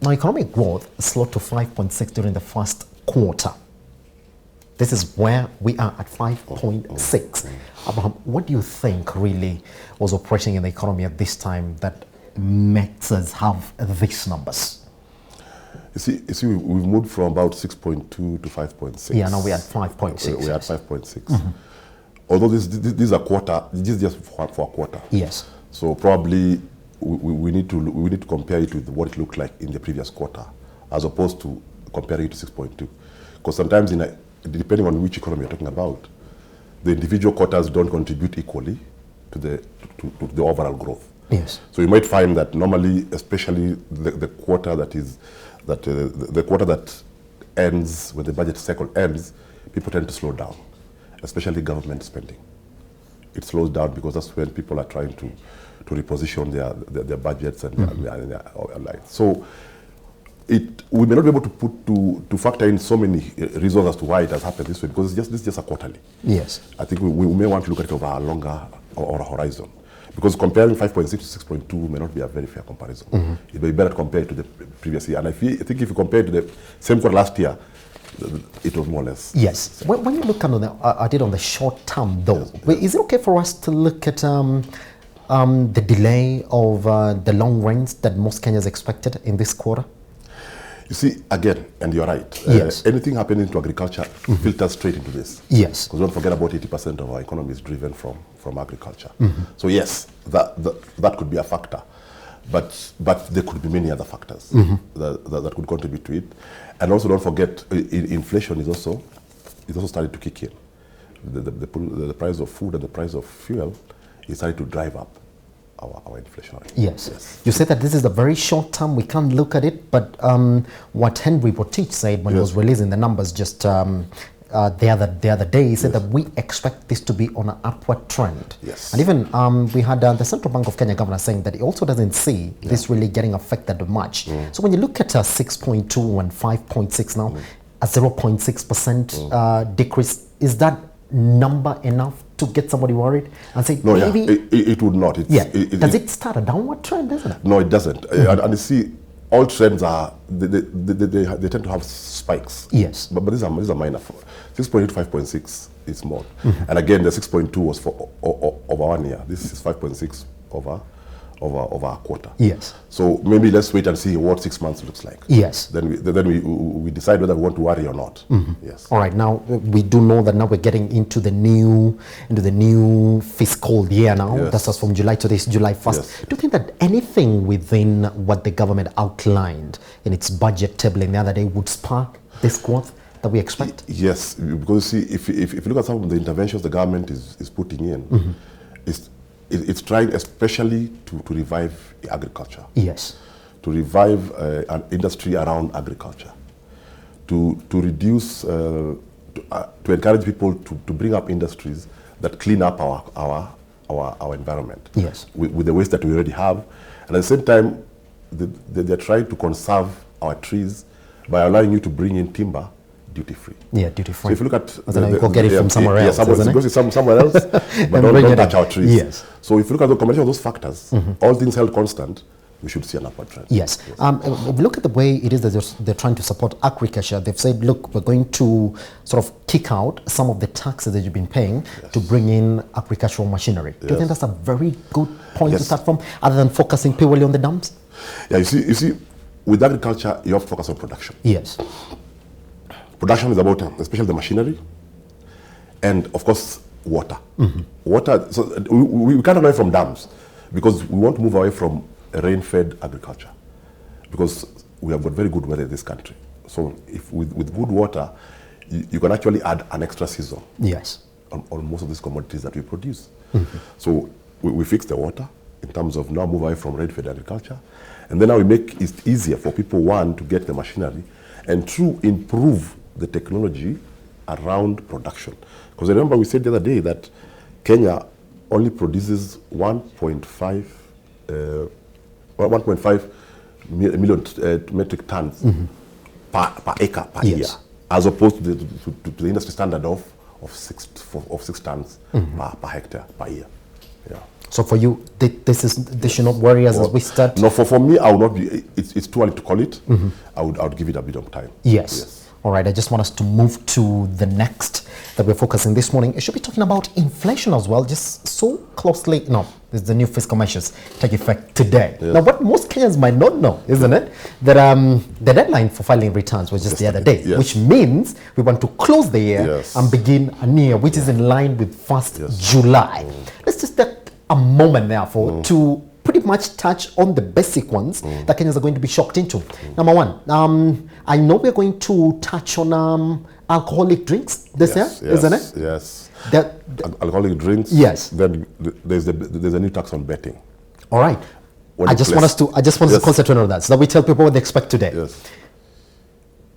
Now, economic growth slowed to 5.6 during the first quarter. This is where we are at 5.6. Abraham, what do you think really was operating in the economy at this time that makes us have these numbers? You see, we've moved from about 6.2 to 5.6. Yeah, now we're at 5.6. We're at 5.6. Although this is a quarter, this is just for a quarter. Yes. So probably we need to compare it with what it looked like in the previous quarter, as opposed to comparing it to 6.2. Because sometimes, depending on which economy you're talking about, the individual quarters don't contribute equally to the overall growth. Yes. So you might find that normally, especially the quarter the quarter that ends, when the budget cycle ends, people tend to slow down, especially government spending. It slows down because that's when people are trying to reposition their budgets and their lives. So we may not be able to factor in so many reasons as to why it has happened this way, because this is just a quarterly. Yes. I think we may want to look at it over a longer or a horizon. Because comparing 5.6 to 6.2 may not be a very fair comparison. It may be better to compare it to the previous year. And I think if you compare it to the same quarter last year, it was more or less. Yes. When you look at it on the short term, though, is it okay for us to look at the delay of the long rains that most Kenyans expected in this quarter? You see, again, and you're right, yes. Anything happening to agriculture filters straight into this. Yes. Because don't forget, about 80% of our economy is driven from agriculture. So yes, that could be a factor. But there could be many other factors that could contribute to it. And also don't forget, inflation is also starting to kick in. The price of food and the price of fuel is starting to drive up our inflation rate. Yes. You said that this is a very short term, we can't look at it, but what Henry Rotich said when he was releasing the numbers just the other day, he said that we expect this to be on an upward trend. Yes. And even we had the Central Bank of Kenya governor saying that he also doesn't see this really getting affected much. So when you look at 6.2 and 5.6 now, a 0.6% decrease, is that number enough to get somebody worried and say, no, maybe it would not. Does it start a downward trend, doesn't it? No, it doesn't. And you see, all trends are they tend to have spikes. Yes. But these are minor. 6.8 to 5.6 is more. And again, the 6.2 was for over 1 year. This is 5.6 over a quarter. Yes. So maybe let's wait and see what 6 months looks like. Yes. Then we decide whether we want to worry or not. Yes. All right. Now we do know that now we're getting into the new fiscal year now. Yes. That's us from July to this July 1st. Yes. Do you think that anything within what the government outlined in its budget tabling the other day would spark this growth that we expect? Yes, because see, if you look at some of the interventions the government is putting in, it's trying especially to revive agriculture. Yes. To revive an industry around agriculture. To reduce, to encourage people to bring up industries that clean up our environment. Yes. With the waste that we already have. And at the same time, they're trying to conserve our trees by allowing you to bring in timber duty-free. Yeah, duty-free. So if you look at... you can get it from somewhere else, somewhere else, but don't touch our trees. Yes. So if you look at the combination of those factors, all things held constant, we should see an upward trend. Yes. If you look at the way it is that they're trying to support agriculture, they've said, look, we're going to sort of kick out some of the taxes that you've been paying to bring in agricultural machinery. Do you think that's a very good point to start from, other than focusing purely on the dams? Yeah, you see, with agriculture, you have to focus on production. Yes. Production is about, especially the machinery, and of course, water. Water, so we can't run away from dams, because we want to move away from rain-fed agriculture, because we have got very good weather in this country. So if with good water, you can actually add an extra season. Yes. On most of these commodities that we produce. So we fix the water in terms of now move away from rain-fed agriculture, and then now we make it easier for people, one, to get the machinery, and two, improve the technology around production. Because remember we said the other day that Kenya only produces 1.5 million metric tons per acre per year, as opposed to the industry standard of 6 tons per hectare per year. Yeah. So for you, they should not worry as we start? No, for me, I would not be, it's too early to call it. I would give it a bit of time. Yes. All right, I just want us to move to the next that we're focusing this morning. It should be talking about inflation as well, just so closely. No, there's the new fiscal measures take effect today. Now, what most Kenyans might not know, isn't it, that the deadline for filing returns was just the other day, which means we want to close the year and begin a new year, which is in line with 1st July. Let's just take a moment, therefore, to pretty much touch on the basic ones that Kenyans are going to be shocked into. Number one, I know we're going to touch on alcoholic drinks this year, isn't it? Yes. Alcoholic drinks. Yes. Then there's a new tax on betting. All right. I just want us to concentrate on that, so that we tell people what they expect today. Yes.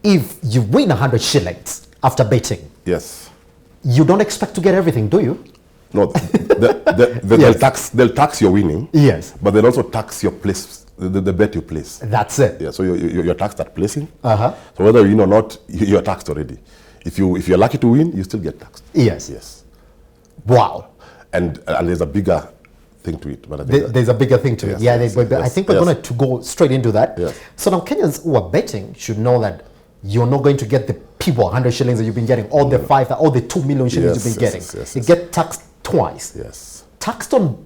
If you win 100 shillings after betting, you don't expect to get everything, do you? No, they'll tax your winning. Yes. But they'll also tax your place, the bet you place. That's it. Yeah. So you're taxed at placing. So whether you win or not, you're taxed already. If you're lucky to win, you still get taxed. Yes. Yes. Wow. And there's a bigger thing to it. But there's a bigger thing to it. Yeah. I think we're going to go straight into that. Yes. So now Kenyans who are betting should know that you're not going to get the people 100 shillings that you've been getting, all the 2 million shillings you've been getting. You get taxed twice. Yes. Taxed on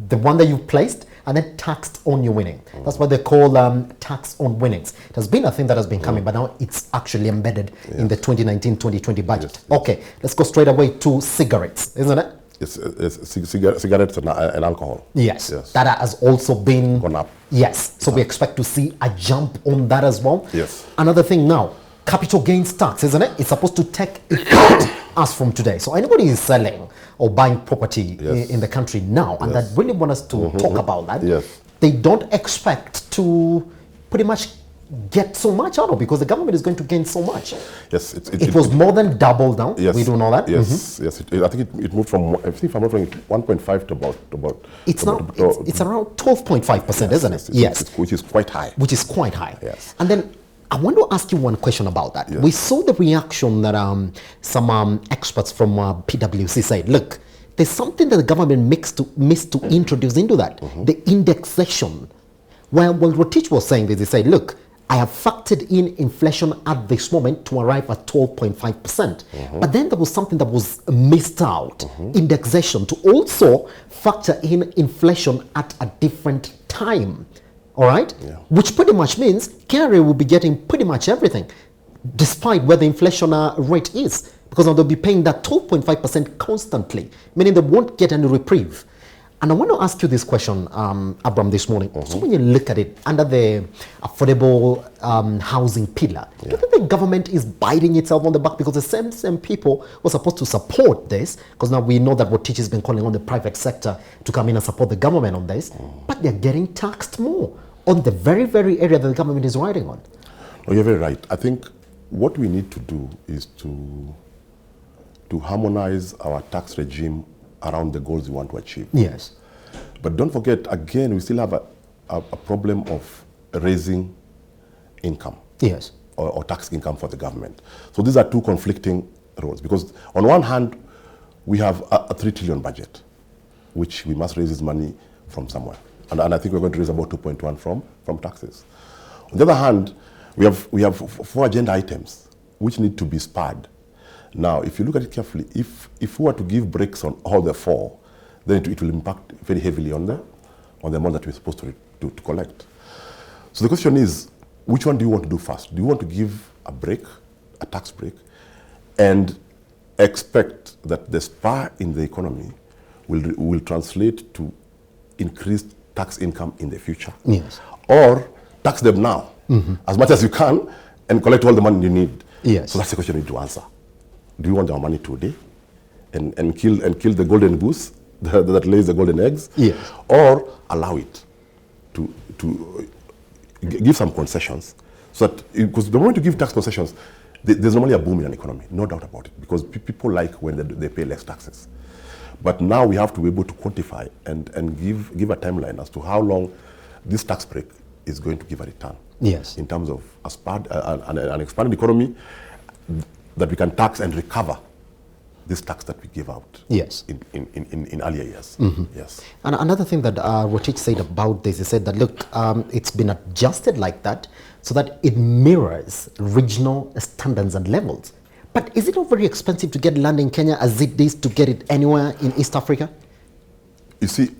the one that you've placed and then taxed on your winning. That's what they call tax on winnings. It has been a thing that has been coming, but now it's actually embedded in the 2019-2020 budget. Okay, let's go straight away to cigarettes, isn't it? It's cigarettes and alcohol. Yes. That has also been gone up. Yes. So we expect to see a jump on that as well. Yes. Another thing now, capital gains tax, isn't it? It's supposed to take effect as from today. So anybody is selling or buying property in the country now, and that really want us to talk about that, they don't expect to pretty much get so much out of, because the government is going to gain so much. Yes, it was more than double now. Yes, we do know that. Yes, yes. I think it moved from, I think if I'm not wrong, 1.5 to about. It's around 12.5%, isn't it? Yes, which is quite high. Which is quite high. Yes. And then I want to ask you one question about that. We saw the reaction that some experts from PwC said, look, there's something that the government missed to introduce into that, the indexation. Well, what Rotich was saying is, they said, look, I have factored in inflation at this moment to arrive at 12.5%. But then there was something that was missed out, indexation, to also factor in inflation at a different time. All right? Which pretty much means KRA will be getting pretty much everything, despite where the inflation rate is. Because now they'll be paying that 12.5% constantly, meaning they won't get any reprieve. And I want to ask you this question, Abram, this morning. So when you look at it under the affordable housing pillar, do you think the government is biting itself on the back? Because the same people were supposed to support this, because now we know that Rotich has been calling on the private sector to come in and support the government on this, but they're getting taxed more on the very, very area that the government is riding on. Oh, you're very right. I think what we need to do is to harmonize our tax regime around the goals we want to achieve. Yes. But don't forget, again, we still have a problem of raising income. Yes. Or tax income for the government. So these are two conflicting roles. Because on one hand, we have a 3 trillion budget, which we must raise this money from somewhere. And I think we're going to raise about 2.1 from taxes. On the other hand, we have 4 agenda items which need to be spurred. Now, if you look at it carefully, if we were to give breaks on all the 4, then it will impact very heavily on the amount that we're supposed to collect. So the question is, which one do you want to do first? Do you want to give a break, a tax break, and expect that the spur in the economy will translate to increased tax income in the future? Yes. Or tax them now, as much as you can, and collect all the money you need? Yes. So that's the question you need to answer. Do you want our money today and kill the golden goose that lays the golden eggs? Yes. Or allow it to give some concessions, so that, because the moment you give tax concessions, there's normally a boom in an economy, no doubt about it, because people like when they pay less taxes. But now we have to be able to quantify and give a timeline as to how long this tax break is going to give a return. Yes. In terms of an expanded economy that we can tax and recover this tax that we gave out Yes. in earlier years. Yes. And another thing that Rotich said about this, he said that, look, it's been adjusted like that so that it mirrors regional standards and levels. But is it not very expensive to get land in Kenya as it is to get it anywhere in East Africa? You see,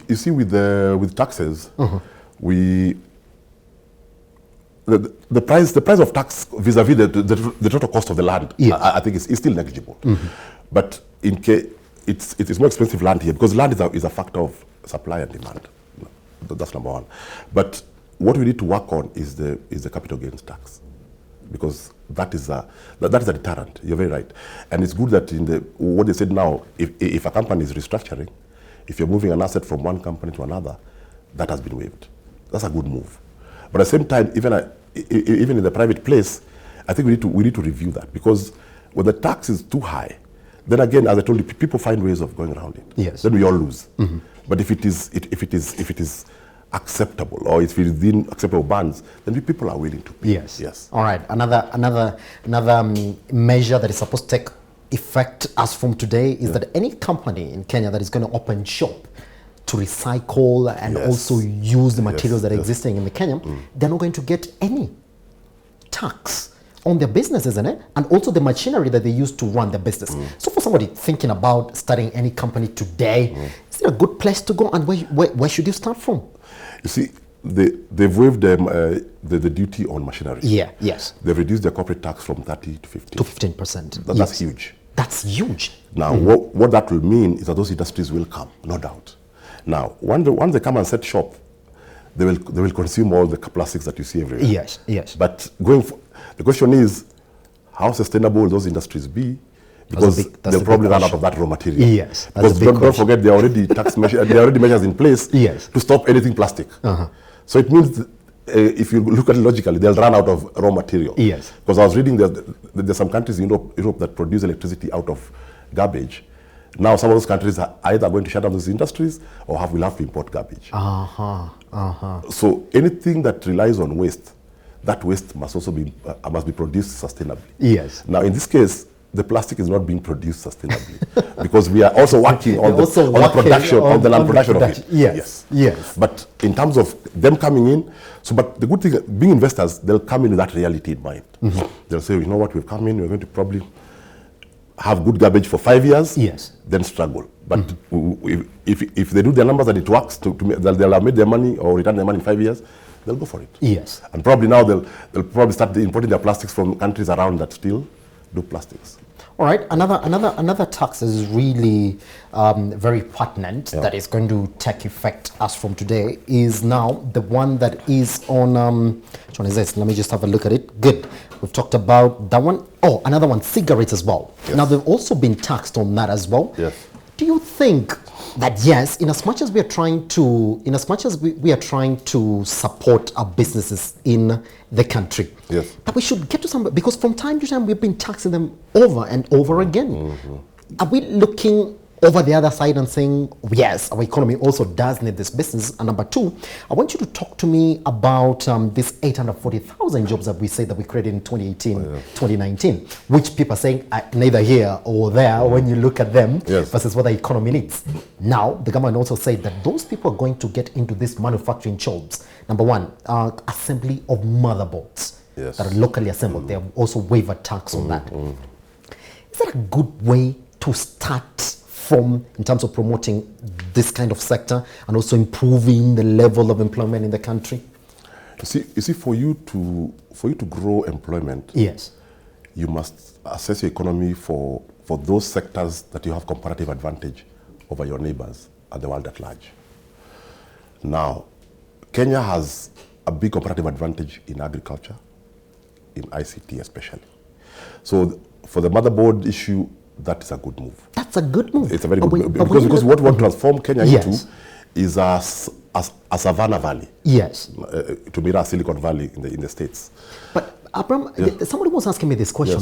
with taxes, the price of tax vis-a-vis the total cost of the land, yes. I think is still negligible. But it's more expensive land here because land is a factor of supply and demand. That's number one. But what we need to work on is the capital gains tax, because that is a deterrent. You're very right, and it's good that what they said now, if a company is restructuring, if you're moving an asset from one company to another, that has been waived. That's a good move. But at the same time, even in the private place, I think we need to review that, because when the tax is too high, then again, as I told you, people find ways of going around it. Yes. Then we all lose. But if it is acceptable, or it's within acceptable bands, then people are willing to pay. Yes. Yes. All right. Another measure that is supposed to take effect as from today is that any company in Kenya that is going to open shop to recycle and also use the materials that are existing in the Kenya, they're not going to get any tax on their business, isn't it? And also the machinery that they use to run their business. So for somebody thinking about starting any company today, is it a good place to go, and where should you start from? You see, they've waived the duty on machinery. Yeah, yes. They've reduced their corporate tax from 30 to 15. To 15%. That's huge. That's huge. Now, what that will mean is that those industries will come, no doubt. Now, once they come and set shop, they will consume all the plastics that you see everywhere. Yes, yes. But the question is, how sustainable will those industries be? Because they'll probably run out of that raw material. Yes. Because don't forget, there are already measures in place to stop anything plastic. So it means if you look at it logically, they'll run out of raw material. Yes. Because I was reading there's some countries in Europe that produce electricity out of garbage. Now some of those countries are either going to shut down those industries or will have to import garbage. So anything that relies on waste, that waste must also be produced sustainably. Yes. Now in this case, the plastic is not being produced sustainably because we are also working on the production of it. Yes. Yes. But in terms of them coming in, but the good thing, being investors, they'll come in with that reality in mind. They'll say, you know what, we've come in, we're going to probably have good garbage for 5 years, then struggle. But if they do their numbers and it works, they'll have made their money or return their money in 5 years, they'll go for it. Yes. And probably now they'll probably start importing their plastics from countries around that still do plastics. All right, another tax that is really very pertinent that is going to take effect as from today is now the one that is on, which one is this? Let me just have a look at it. Good. We've talked about that one. Oh, another one, cigarettes as well. Yes. Now they've also been taxed on that as well. Yes. Do you think that yes, in as much as we are trying to support our businesses in the country, that we should get to some, because from time to time we've been taxing them over and over again. Are we looking over the other side and saying, yes, our economy also does need this business? And number two, I want you to talk to me about this 840,000 jobs that we say that we created in 2018, 2019, which people are saying are neither here or there when you look at them versus what the economy needs. Now, the government also said that those people are going to get into these manufacturing jobs. Number one, assembly of motherboards that are locally assembled. They have also waived a tax on that. Is that a good way to start from in terms of promoting this kind of sector and also improving the level of employment in the country? You see, for you to grow employment, you must assess your economy for those sectors that you have comparative advantage over your neighbors and the world at large. Now, Kenya has a big comparative advantage in agriculture, in ICT especially. So for the motherboard issue, that is a good move. That's a good move. It's a very good move. Because what we want to transform Kenya into is a Savannah Valley. Yes. To mirror Silicon Valley in the States. But Abraham, somebody was asking me this question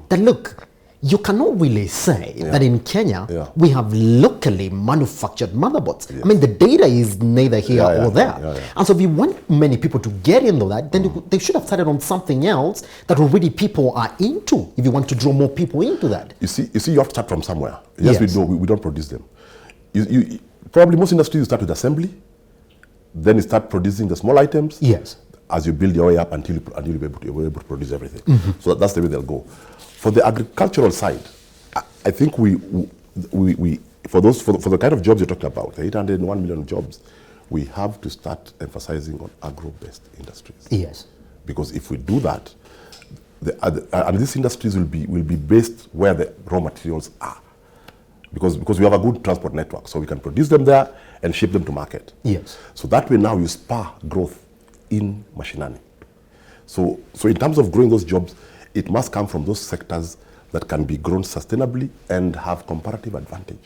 that look, you cannot really say that in Kenya we have locally manufactured motherboards. I mean, the data is neither here or there. And so if you want many people to get into that, then they should have started on something else that already people are into, if you want to draw more people into that. You see, you have to start from somewhere. Yes, we don't produce them. Probably most industries, you start with assembly, then you start producing the small items. Yes. As you build your way up until you're able to produce everything. So that's the way they'll go. For the agricultural side, I think we for the kind of jobs you're talking about, the 801 million jobs, we have to start emphasizing on agro-based industries. Yes. Because if we do that, and these industries will be based where the raw materials are. Because we have a good transport network, so we can produce them there and ship them to market. Yes. So that way now you spur growth in mashinani. So in terms of growing those jobs, it must come from those sectors that can be grown sustainably and have comparative advantage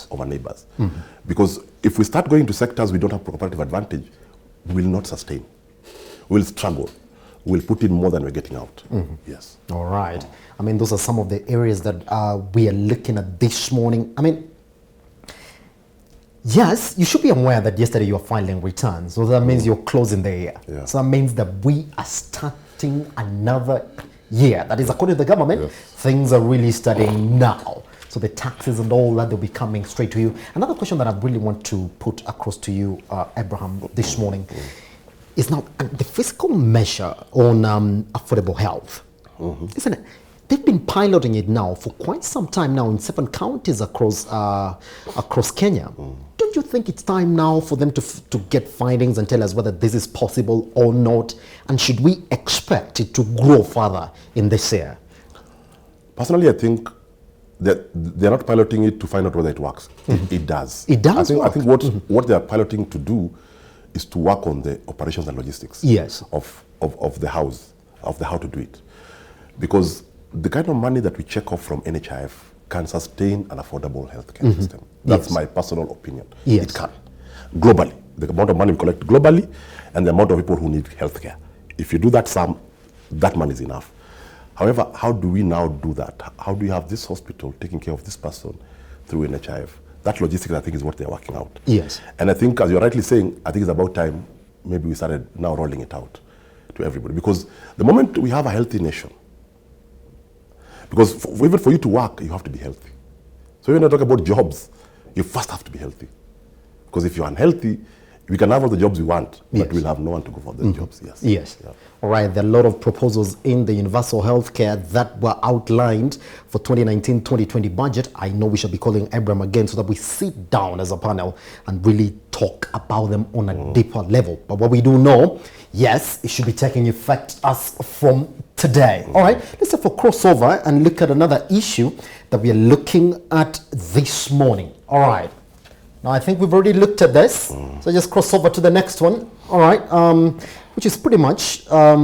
over neighbors. Because if we start going to sectors we don't have comparative advantage, we will not sustain. We'll struggle. We'll put in more than we're getting out. Yes. All right. I mean, those are some of the areas that we are looking at this morning. I mean, yes, you should be aware that yesterday you are filing returns. So that means you're closing the year. So that means that we are starting another year. That is, according to the government, things are really starting now. So the taxes and all that, they'll be coming straight to you. Another question that I really want to put across to you, Abraham, this morning is now the fiscal measure on affordable health. Isn't it? They've been piloting it now for quite some time now in 7 counties across Kenya. Don't you think it's time now for them to get findings and tell us whether this is possible or not? And should we expect it to grow further in this year? Personally, I think that they're not piloting it to find out whether it works. It does. It does I think what they are piloting to do is to work on the operations and logistics of the house, of the how to do it. Because the kind of money that we check off from NHIF can sustain an affordable healthcare system. That's my personal opinion. It can. Globally. The amount of money we collect globally and the amount of people who need healthcare. If you do that sum, that money is enough. However, how do we now do that? How do you have this hospital taking care of this person through NHIF? That logistics, I think, is what they're working out. And I think, as you're rightly saying, I think it's about time maybe we started now rolling it out to everybody. Because the moment we have a healthy nation, because even for you to work, you have to be healthy. So when I talk about jobs, you first have to be healthy. Because if you're unhealthy, we can have all the jobs we want, but we'll have no one to go for those jobs. All right, there are a lot of proposals in the universal healthcare that were outlined for 2019-2020 budget. I know we shall be calling Abraham again so that we sit down as a panel and really talk about them on a deeper level. But what we do know, yes, it should be taking effect as from today. All right, let's go for crossover and look at another issue that we are looking at this morning. All right. Now, I think we've already looked at this, so just cross over to the next one, all right, which is pretty much, I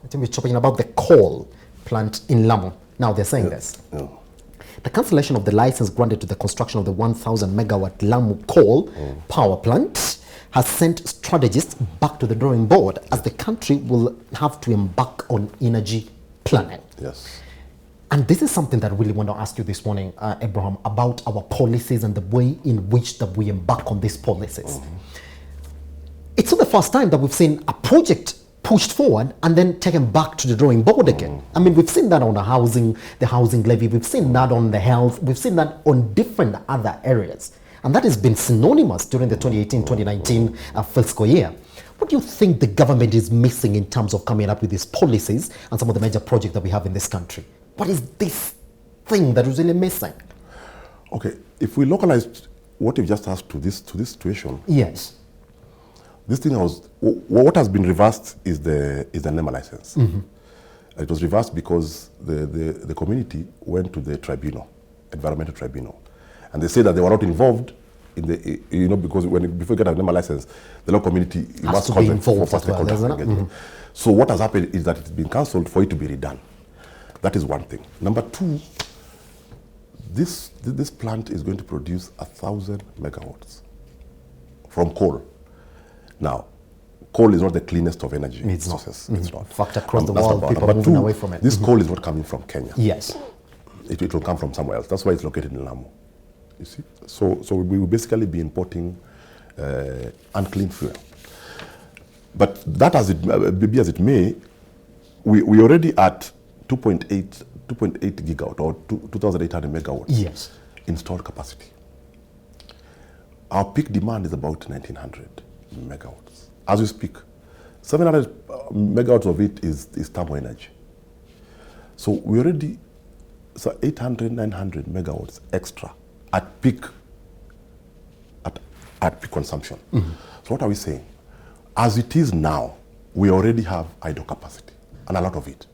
think we're talking about the coal plant in Lamu. Now, they're saying this. The cancellation of the license granted to the construction of the 1,000 megawatt Lamu coal power plant has sent strategists back to the drawing board as the country will have to embark on energy planning. And this is something that I really want to ask you this morning, Abraham, about our policies and the way in which that we embark on these policies. It's not the first time that we've seen a project pushed forward and then taken back to the drawing board again. I mean, we've seen that on the housing levy, we've seen that on the health, we've seen that on different other areas. And that has been synonymous during the 2018-2019 fiscal year. What do you think the government is missing in terms of coming up with these policies and some of the major projects that we have in this country? What is this thing that is really missing? Okay, if we localize what you've just asked to this situation. This thing what has been reversed is the NEMA license. It was reversed because the community went to the tribunal, environmental tribunal, and they said that they were not involved in the, because before you get a NEMA license, the local community must be involved as well, So what has happened is that it's been cancelled for it to be redone. That is one thing. Number two, this plant is going to produce 1,000 megawatts from coal. Now, coal is not the cleanest of energy sources. It's not. In fact, across the world, people are moving away from it. This coal is not coming from Kenya. it will come from somewhere else. That's why it's located in Lamu. You see? So we will basically be importing unclean fuel. But that be as it may, we already at 2.8 gigawatt or 2,800 megawatts yes. installed capacity. Our peak demand is about 1,900 megawatts. As we speak, 700 megawatts of it is thermal energy. So we already, 800, 900 megawatts extra at peak consumption. Mm-hmm. So what are we saying? As it is now, we already have idle capacity, and a lot of it.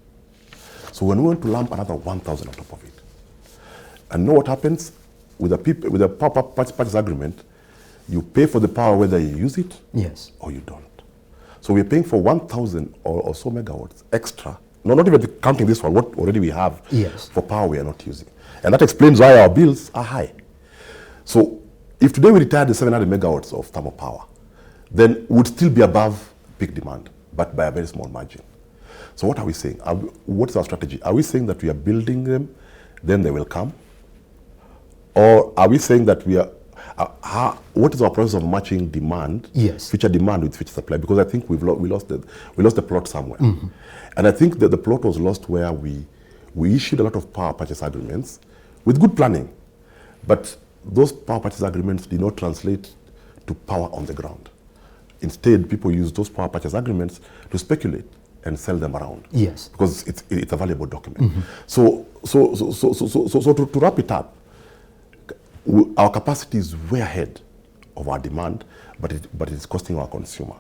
So when we want to lump another 1,000 on top of it, and know what happens with the power purchase agreement, you pay for the power whether you use it yes. or you don't. So we're paying for 1,000 or so megawatts extra. No, not even counting this one, what already we have yes. for power we are not using. And that explains why our bills are high. So if today we retire the 700 megawatts of thermal power, then we would still be above peak demand, but by a very small margin. So what are we saying? What's our strategy? Are we saying that we are building them, then they will come? Or are we saying that we are, what is our process of matching demand, yes. future demand with future supply? Because I think we lost the plot somewhere. Mm-hmm. And I think that the plot was lost where we issued a lot of power purchase agreements with good planning. But those power purchase agreements did not translate to power on the ground. Instead, people use those power purchase agreements to speculate and sell them around. Yes. Because it's a valuable document. Mm-hmm. So to wrap it up, our capacity is way ahead of our demand, but it is costing our consumer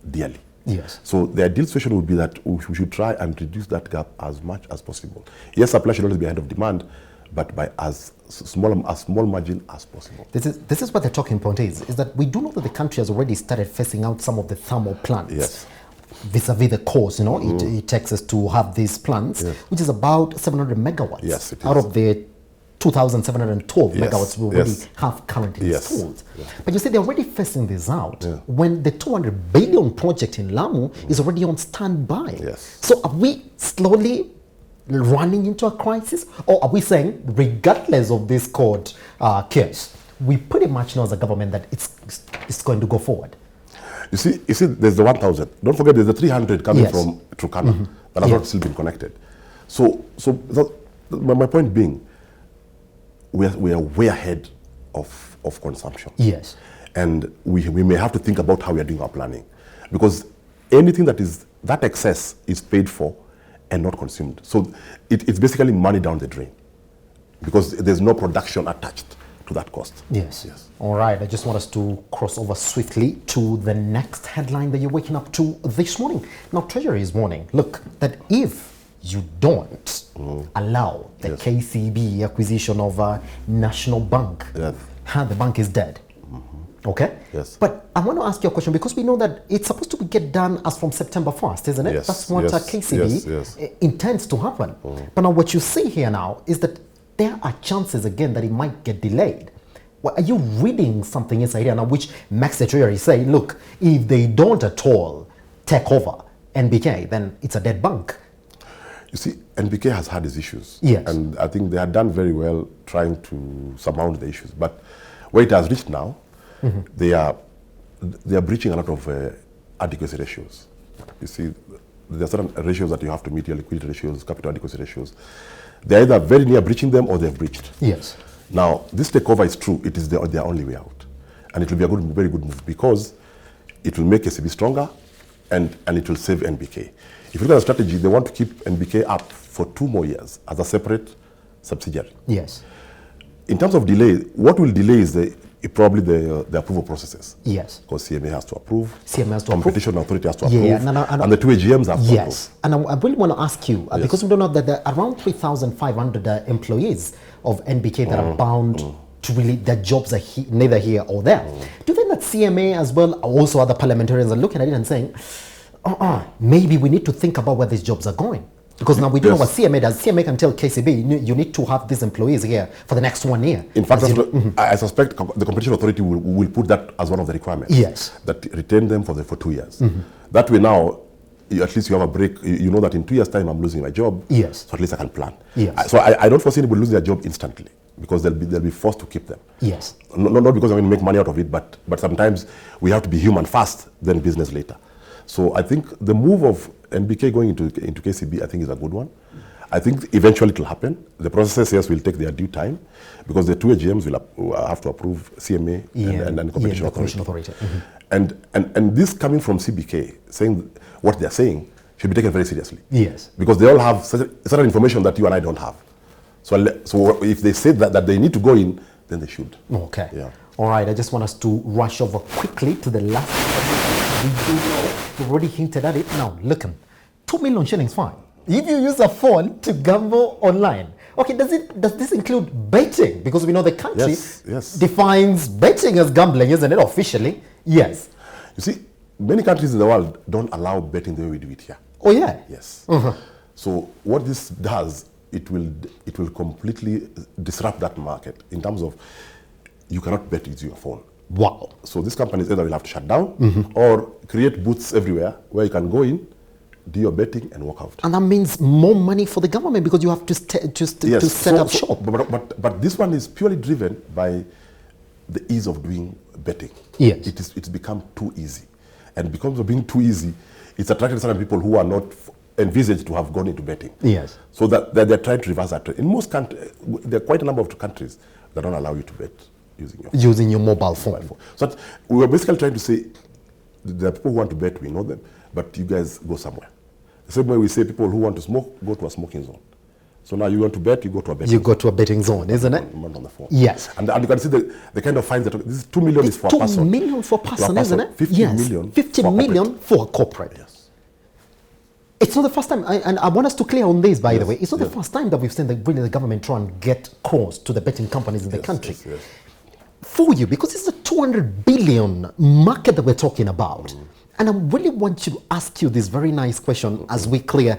dearly. Yes. So the ideal situation would be that we should try and reduce that gap as much as possible. Yes, supply should always be ahead of demand, but by as small margin as possible. This is what the talking point is that we do know that the country has already started phasing out some of the thermal plants. Yes. Vis-a-vis the cost, it takes us to have these plants, yes. which is about 700 megawatts. Yes, it is. Out of the 2,712 yes. megawatts we already yes. have currently yes. installed. Yeah. But you see, they're already phasing this out yeah. when the 200 billion project in Lamu is already on standby. Yes. So are we slowly running into a crisis? Or are we saying, regardless of this court case, we pretty much know as a government that it's going to go forward? You see, there's the 1,000. Don't forget there's the 300 coming yes. from Turkana Mm-hmm. that has not still been connected. So my point being, we are way ahead of consumption. Yes. And we may have to think about how we are doing our planning. Because anything that excess is paid for and not consumed. So it's basically money down the drain. Because there's no production attached to that cost. Yes. Yes. All right. I just want us to cross over swiftly to the next headline that you're waking up to this morning. Now, Treasury is warning, look, that if you don't allow the yes. KCB acquisition of a national bank, yes. the bank is dead. Mm-hmm. Okay? Yes. But I want to ask you a question because we know that it's supposed to get done as from September 1st, isn't it? Yes. That's what yes. KCB yes. intends to happen. But now what you see here now is that there are chances again that it might get delayed. Well, are you reading something inside here now which makes the Treasury say, look, if they don't at all take over NBK, then it's a dead bank? You see, NBK has had its issues. Yes. And I think they have done very well trying to surmount the issues. But where it has reached now, mm-hmm. they are breaching a lot of adequacy ratios. You see, there are certain ratios that you have to meet, your liquidity ratios, capital adequacy ratios. They're either very near breaching them or they've breached. Yes. Now, this takeover is true. It is their only way out. And it will be a very good move because it will make KCB stronger and it will save NBK. If you look at the strategy, they want to keep NBK up for 2 more years as a separate subsidiary. Yes. In terms of delay, what will delay is probably the approval processes. Yes. Because CMA has to approve. CMA has to Competition Authority has to approve. Yeah, and the 2 AGMs have to approve. Yes. And I really want to ask you, yes. because we don't know that there are around 3,500 employees of NBK that are bound to really, their jobs are neither here or there. Do you think that CMA as well, also other parliamentarians are looking at it and saying, maybe we need to think about where these jobs are going? Because now we don't know what CMA does. CMA can tell KCB, you need to have these employees here for the next 1 year. In fact, I suspect the Competition Authority will put that as one of the requirements. Yes. That retain them for 2 years. That way now, at least you have a break. You know that in 2 years' time I'm losing my job. Yes. So at least I can plan. Yes. So I don't foresee anybody losing their job instantly because they'll be forced to keep them. Yes. Not because I'm going to make money out of it, but sometimes we have to be human first, then business later. So I think the move of NBK going into KCB, I think, is a good one. I think eventually it will happen. The processes, yes, will take their due time because the two AGMs will have to approve CMA and Competition Authority. And this coming from CBK, saying what they're saying, should be taken very seriously. Yes. Because they all have certain information that you and I don't have. So if they say that they need to go in, then they should. Okay. Yeah. All right, I just want us to rush over quickly to the last. We've already hinted at it. Now, look, 2 million shillings fine. If you use a phone to gamble online. Okay, does this include betting? Because we know the country defines betting as gambling, isn't it, officially? Yes. You see, many countries in the world don't allow betting the way we do it here. Oh, yeah? Yes. So what this does, it will completely disrupt that market in terms of you cannot bet using your phone. Wow. So these companies either will have to shut down or create booths everywhere where you can go in, do your betting and walk out. And that means more money for the government because you have to set up shop. But this one is purely driven by the ease of doing betting. Yes. It's become too easy. And because of being too easy, it's attracted certain people who are not envisaged to have gone into betting. Yes. So that they're trying to reverse that. In most countries, there are quite a number of countries that don't allow you to bet using your mobile phone. So we were basically trying to say, there are people who want to bet, we know them, but you guys go somewhere. The same way we say people who want to smoke, go to a smoking zone. So now you want to bet, you go to a betting zone. You go to a betting zone, isn't it? On the phone. Yes. And you can see the kind of fines that this is 2 million is for a person. 2 million for a person, isn't it? 50 million. 50 million for a corporate. Yes. It's not the first time, and I want us to clear on this, by the way. It's not the first time that we've seen the government try and get close to the betting companies in the country. Yes. For you, because it's a 200 billion market that we're talking about. And I really want to ask you this very nice question as we clear.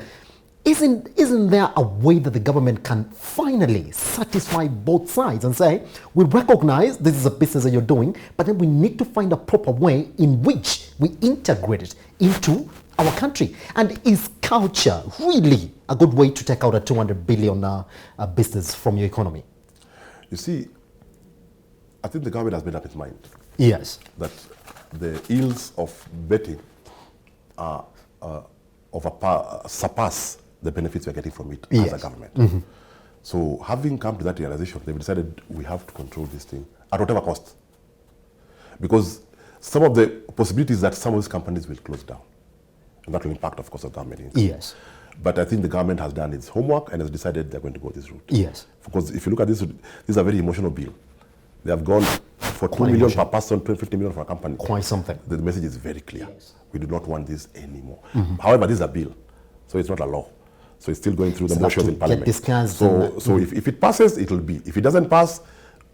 Isn't there a way that the government can finally satisfy both sides and say, we recognize this is a business that you're doing, but then we need to find a proper way in which we integrate it into our country? And is culture really a good way to take out a 200 billion business from your economy? You see, I think the government has made up its mind. Yes. That the ills of betting surpass the benefits we're getting from it as a government. So having come to that realization, they've decided we have to control this thing at whatever cost. Because some of the possibilities that some of these companies will close down. And that will impact, of course, the government income. Yes. But I think the government has done its homework and has decided they're going to go this route. Yes. Because if you look at this is a very emotional bill. They have gone for 2 million per person, 50 million for a company. Quite something. The message is very clear. Yes. We do not want this anymore. However, this is a bill, so it's not a law. So it's still going through the motions in Parliament. So if it passes, it will be. If it doesn't pass,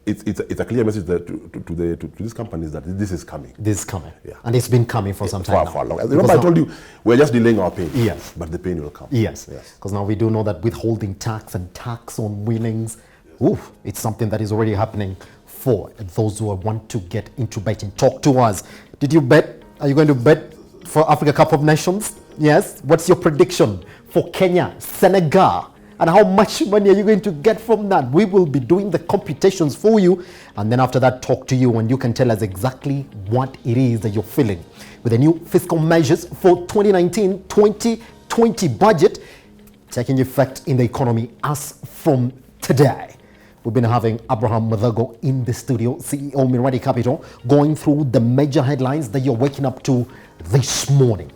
it's a clear message to these companies that this is coming. This is coming. Yeah. And it's been coming for some time now. For long. Remember I told you, we're just delaying our pain. Yes. But the pain will come. Yes. Because now we do know that withholding tax and tax on winnings, it's something that is already happening for those who want to get into betting. Talk to us. Did you bet? Are you going to bet for Africa Cup of Nations? Yes. What's your prediction for Kenya, Senegal? And how much money are you going to get from that? We will be doing the computations for you. And then after that, talk to you and you can tell us exactly what it is that you're feeling. With the new fiscal measures for 2019-2020 budget taking effect in the economy as from today. We've been having Abraham Muthogo in the studio, CEO Miradi Capital, going through the major headlines that you're waking up to this morning.